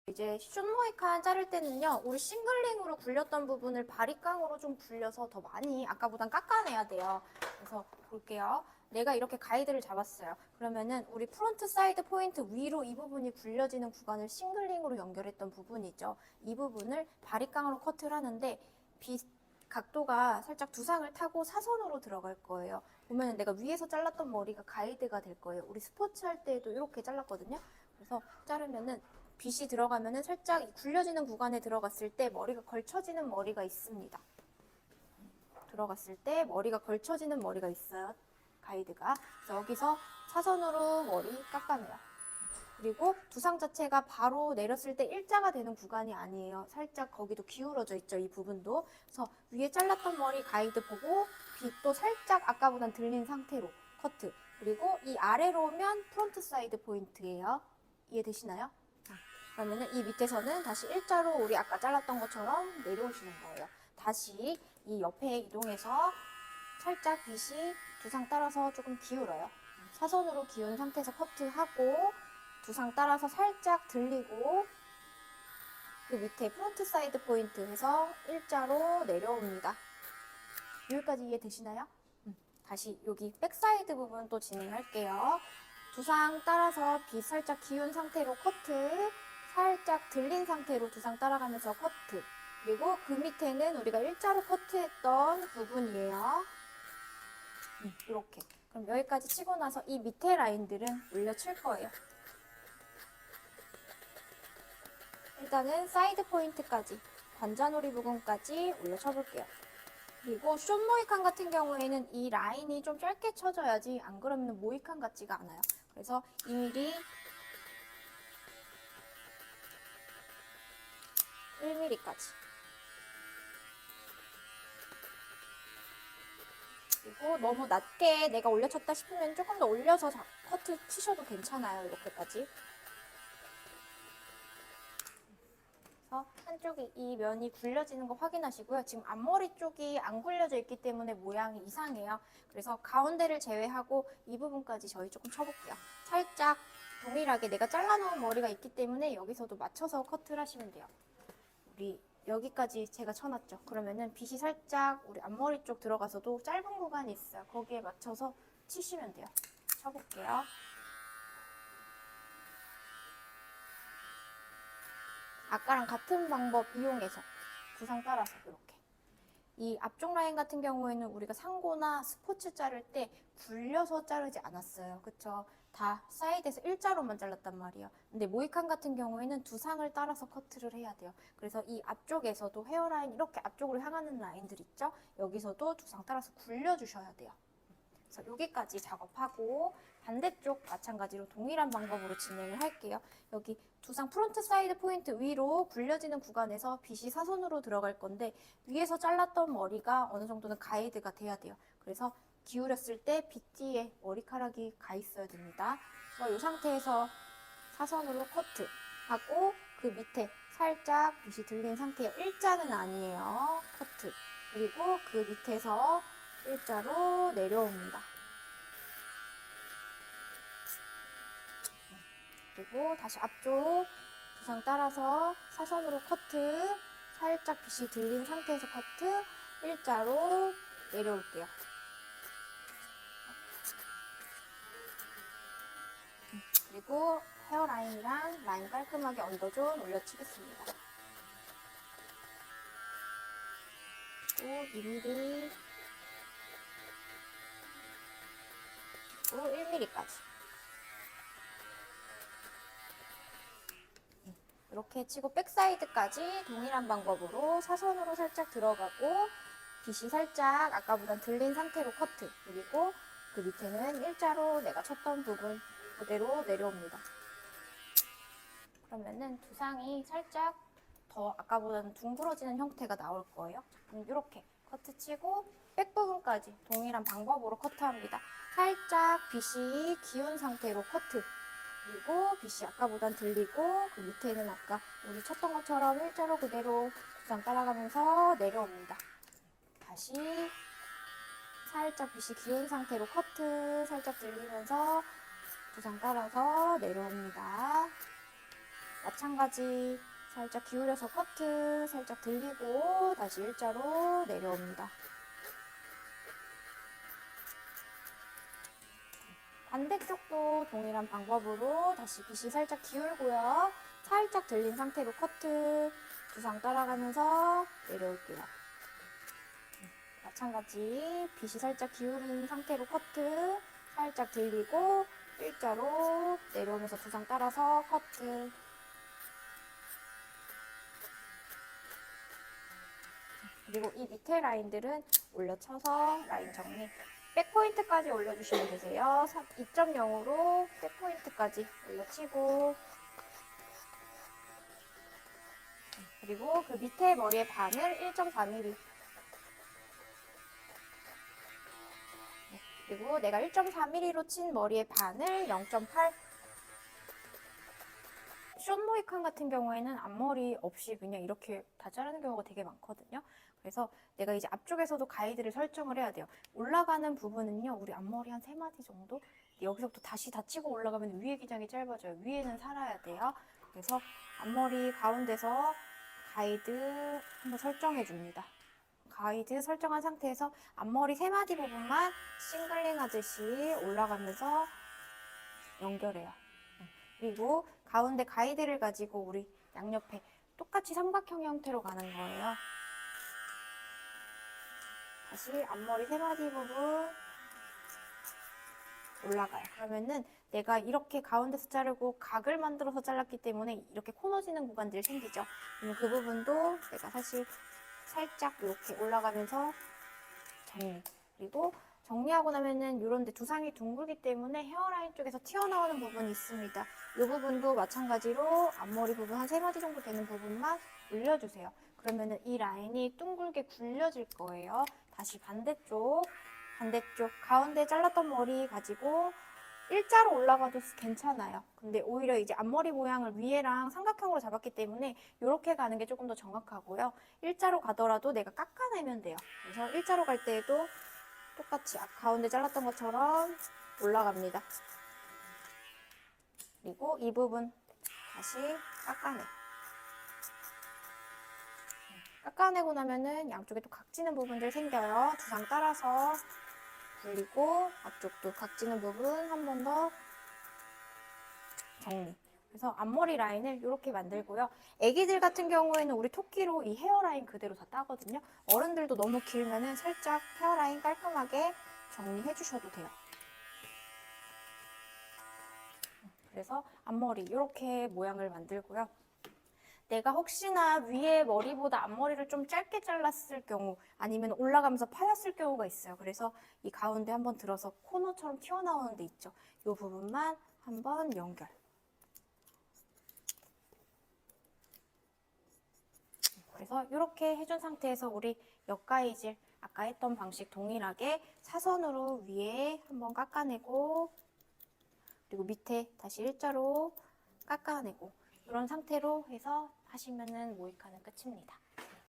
이제 숏모이칸 자를 때는요, 우리 싱글링으로 굴렸던 부분을 바리깡으로 좀 굴려서 더 많이 아까보단 깎아내야 돼요. 그래서 볼게요. 내가 이렇게 가이드를 잡았어요. 그러면은 우리 프론트 사이드 포인트 위로 이 부분이 굴려지는 구간을 싱글링으로 연결했던 부분이죠. 이 부분을 바리깡으로 커트를 하는데 각도가 살짝 두상을 타고 사선으로 들어갈 거예요. 보면 내가 위에서 잘랐던 머리가 가이드가 될 거예요. 우리 스포츠 할 때도 이렇게 잘랐거든요. 그래서 자르면은 빗이 들어가면은 살짝 굴려지는 구간에 들어갔을 때 머리가 걸쳐지는 머리가 있습니다. 들어갔을 때 머리가 걸쳐지는 머리가 있어요. 가이드가. 그래서 여기서 사선으로 머리 깎아내요. 그리고 두상 자체가 바로 내렸을 때 일자가 되는 구간이 아니에요. 살짝 거기도 기울어져 있죠. 이 부분도. 그래서 위에 잘랐던 머리 가이드 보고 빗도 살짝 아까보단 들린 상태로 커트. 그리고 이 아래로 오면 프론트 사이드 포인트예요. 이해되시나요? 그러면은 이 밑에서는 다시 일자로 우리 아까 잘랐던 것처럼 내려오시는 거예요. 다시 이 옆에 이동해서 살짝 빗이 두상 따라서 조금 기울어요. 사선으로 기운 상태에서 커트하고 두상 따라서 살짝 들리고 그 밑에 프론트 사이드 포인트에서 일자로 내려옵니다. 여기까지 이해되시나요? 다시 여기 백사이드 부분 또 진행할게요. 두상 따라서 빗 살짝 기운 상태로 커트, 살짝 들린 상태로 두상 따라가면서 커트. 그리고 그 밑에는 우리가 일자로 커트했던 부분이에요. 이렇게. 그럼 여기까지 치고 나서 이 밑에 라인들은 올려칠 거예요. 일단은 사이드 포인트까지, 관자놀이 부분까지 올려쳐 볼게요. 그리고 숏 모이칸 같은 경우에는 이 라인이 좀 짧게 쳐져야지 안 그러면 모이칸 같지가 않아요. 그래서 2mm, 1mm까지. 그리고 너무 낮게 내가 올려쳤다 싶으면 조금 더 올려서 커트 치셔도 괜찮아요. 이렇게까지. 그래서 한쪽이 이 면이 굴려지는 거 확인하시고요. 지금 앞머리 쪽이 안 굴려져 있기 때문에 모양이 이상해요. 그래서 가운데를 제외하고 이 부분까지 저희 조금 쳐볼게요. 살짝 동일하게 내가 잘라놓은 머리가 있기 때문에 여기서도 맞춰서 커트를 하시면 돼요. 우리 여기까지 제가 쳐놨죠. 그러면은 빗이 살짝 우리 앞머리 쪽 들어가서도 짧은 구간이 있어요. 거기에 맞춰서 치시면 돼요. 쳐볼게요. 아까랑 같은 방법 이용해서 두상 따라서 이렇게. 이 앞쪽 라인 같은 경우에는 우리가 상고나 스포츠 자를 때 굴려서 자르지 않았어요. 그쵸? 다 사이드에서 일자로만 잘랐단 말이에요. 근데 모이칸 같은 경우에는 두상을 따라서 커트를 해야 돼요. 그래서 이 앞쪽에서도 헤어라인 이렇게 앞쪽으로 향하는 라인들 있죠? 여기서도 두상 따라서 굴려주셔야 돼요. 그래서 여기까지 작업하고 반대쪽 마찬가지로 동일한 방법으로 진행을 할게요. 여기 두상 프론트 사이드 포인트 위로 굴려지는 구간에서 빗이 사선으로 들어갈 건데 위에서 잘랐던 머리가 어느 정도는 가이드가 돼야 돼요. 그래서 기울였을 때 빗 뒤에 머리카락이 가 있어야 됩니다. 그래서 이 상태에서 사선으로 커트하고 그 밑에 살짝 빗이 들린 상태예요. 일자는 아니에요. 커트. 그리고 그 밑에서 일자로 내려옵니다. 그리고 다시 앞쪽 두상 따라서 사선으로 커트, 살짝 빗이 들린 상태에서 커트, 일자로 내려올게요. 그리고 헤어라인이랑 라인 깔끔하게 언더존 올려치겠습니다. 그리고 2mm, 그리고 1mm까지. 이렇게 치고 백사이드까지 동일한 방법으로 사선으로 살짝 들어가고 빗이 살짝 아까보단 들린 상태로 커트. 그리고 그 밑에는 일자로 내가 쳤던 부분 그대로 내려옵니다. 그러면은 두상이 살짝 더 아까보다는 둥그러지는 형태가 나올 거예요. 이렇게 커트 치고 백 부분까지 동일한 방법으로 커트합니다. 살짝 빗이 기운 상태로 커트. 그리고 빗이 아까보단 들리고 그 밑에는 아까 우리 쳤던 것처럼 일자로 그대로 두상 따라가면서 내려옵니다. 다시 살짝 빗이 기운 상태로 커트 살짝 들리면서 두상 따라서 내려옵니다. 마찬가지 살짝 기울여서 커트 살짝 들리고 다시 일자로 내려옵니다. 반대쪽도 동일한 방법으로 다시 빗이 살짝 기울고요. 살짝 들린 상태로 커트 두상 따라가면서 내려올게요. 마찬가지 빗이 살짝 기울인 상태로 커트 살짝 들리고 일자로 내려오면서 두상 따라서 커트. 그리고 이 밑에 라인들은 올려쳐서 라인 정리. 백포인트까지 올려주시면 되세요. 2.0으로 백포인트까지 올려치고 그리고 그 밑에 머리의 반을 1.4mm 그리고 내가 1.4mm로 친 머리의 반을 0.8 숏 모이칸 같은 경우에는 앞머리 없이 그냥 이렇게 다 자르는 경우가 되게 많거든요. 그래서 내가 이제 앞쪽에서도 가이드를 설정을 해야 돼요. 올라가는 부분은요, 우리 앞머리 한 3마디 정도? 여기서부터 다시 닫히고 올라가면 위에 기장이 짧아져요. 위에는 살아야 돼요. 그래서 앞머리 가운데서 가이드 한번 설정해 줍니다. 가이드 설정한 상태에서 앞머리 3마디 부분만 싱글링 하듯이 올라가면서 연결해요. 그리고 가운데 가이드를 가지고 우리 양옆에 똑같이 삼각형 형태로 가는 거예요. 다시 앞머리 3마디 부분 올라가요. 그러면은 내가 이렇게 가운데서 자르고 각을 만들어서 잘랐기 때문에 이렇게 코너지는 구간들이 생기죠. 그러면 그 부분도 내가 사실 살짝 이렇게 올라가면서 정리. 그리고 정리하고 나면은 이런데 두상이 둥글기 때문에 헤어라인 쪽에서 튀어나오는 부분이 있습니다. 이 부분도 마찬가지로 앞머리 부분 한 3마디 정도 되는 부분만 올려주세요. 그러면은 이 라인이 둥글게 굴려질 거예요. 다시 반대쪽 가운데 잘랐던 머리 가지고 일자로 올라가도 괜찮아요. 근데 오히려 이제 앞머리 모양을 위에랑 삼각형으로 잡았기 때문에 이렇게 가는 게 조금 더 정확하고요. 일자로 가더라도 내가 깎아내면 돼요. 그래서 일자로 갈 때에도 똑같이 가운데 잘랐던 것처럼 올라갑니다. 그리고 이 부분 다시 깎아내. 깎아내고 나면은 양쪽에 또 각지는 부분들 생겨요. 두상 따라서 굴리고 앞쪽도 각지는 부분 한 번 더 정리. 그래서 앞머리 라인을 이렇게 만들고요. 애기들 같은 경우에는 우리 토끼로 이 헤어라인 그대로 다 따거든요. 어른들도 너무 길면은 살짝 헤어라인 깔끔하게 정리해 주셔도 돼요. 그래서 앞머리 이렇게 모양을 만들고요. 내가 혹시나 위에 머리보다 앞머리를 좀 짧게 잘랐을 경우 아니면 올라가면서 파였을 경우가 있어요. 그래서 이 가운데 한번 들어서 코너처럼 튀어나오는 데 있죠. 이 부분만 한번 연결. 그래서 이렇게 해준 상태에서 우리 옆가이질 아까 했던 방식 동일하게 사선으로 위에 한번 깎아내고 그리고 밑에 다시 일자로 깎아내고 이런 상태로 해서 하시면은 모이카는 끝입니다.